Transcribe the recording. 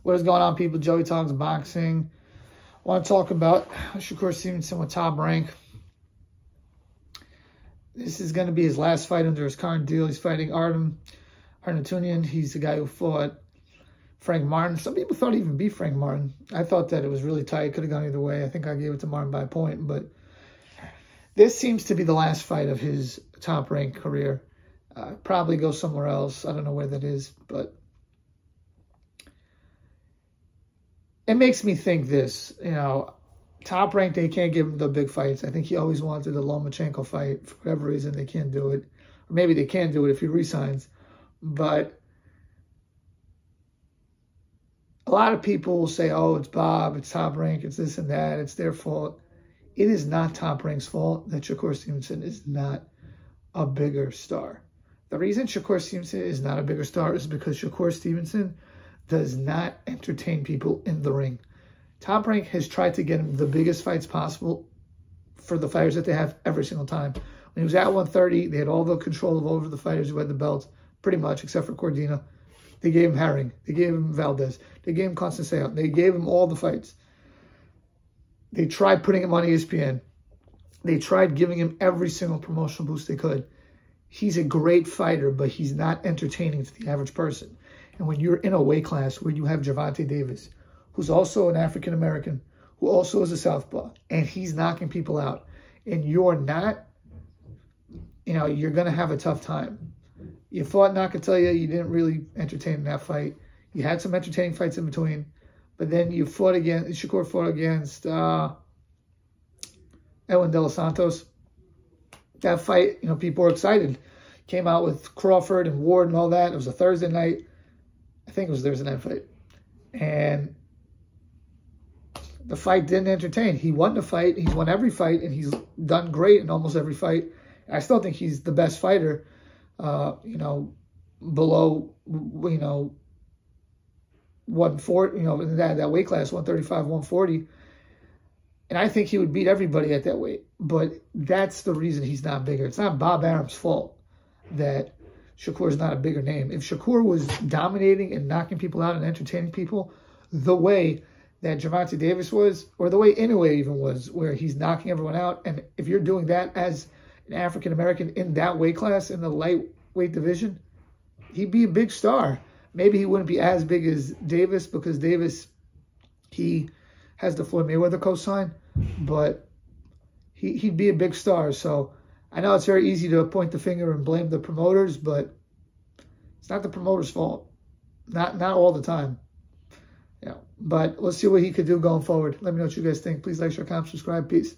What is going on, people? Joey Talks Boxing. I want to talk about Shakur Stevenson with Top Rank. This is going to be his last fight under his current deal. He's fighting Artem Harnatunian. He's the guy who fought Frank Martin. Some people thought he even beat Frank Martin. I thought that it was really tight. Could have gone either way. I think I gave it to Martin by a point. But this seems to be the last fight of his Top Rank career. Probably go somewhere else. I don't know where that is, but it makes me think this, Top Rank, they can't give him the big fights. I think he always wanted the Lomachenko fight. For whatever reason, they can't do it. Or maybe they can do it if he resigns. But a lot of people will say, oh, it's Bob, it's Top Rank, it's this and that, it's their fault. It is not Top Rank's fault that Shakur Stevenson is not a bigger star. The reason Shakur Stevenson is not a bigger star is because Shakur Stevenson does not entertain people in the ring. Top Rank has tried to get him the biggest fights possible for the fighters that they have every single time. When he was at 130, they had all the control over the fighters who had the belts, pretty much, except for Cordina. They gave him Herring. They gave him Valdez. They gave him Constantino. They gave him all the fights. They tried putting him on ESPN. They tried giving him every single promotional boost they could. He's a great fighter, but he's not entertaining to the average person. And when you're in a weight class where you have Gervonta Davis, who's also an African-American, who also is a southpaw, and he's knocking people out, and you're not, you're going to have a tough time. You fought Nakatelia, you didn't really entertain in that fight. You had some entertaining fights in between, but then you fought against, Shakur fought against Edwin De Los Santos. That fight, people were excited. Came out with Crawford and Ward and all that. It was a Thursday night. I think it was a Thursday night fight. And the fight didn't entertain. He won the fight. He's won every fight, and he's done great in almost every fight. I still think he's the best fighter, below, 140, in that weight class, 135, 140. And I think he would beat everybody at that weight. But that's the reason he's not bigger. It's not Bob Arums' fault that Shakur is not a bigger name. If Shakur was dominating and knocking people out and entertaining people the way that Gervonta Davis was, or the way Inoue even was, where he's knocking everyone out, and if you're doing that as an African-American in that weight class, in the lightweight division, he'd be a big star. Maybe he wouldn't be as big as Davis, because Davis, he has the Floyd Mayweather cosign, but he'd be a big star. So I know it's very easy to point the finger and blame the promoters, but it's not the promoter's fault. Not all the time. But let's see what he could do going forward. Let me know what you guys think. Please like, share, comment, subscribe. Peace.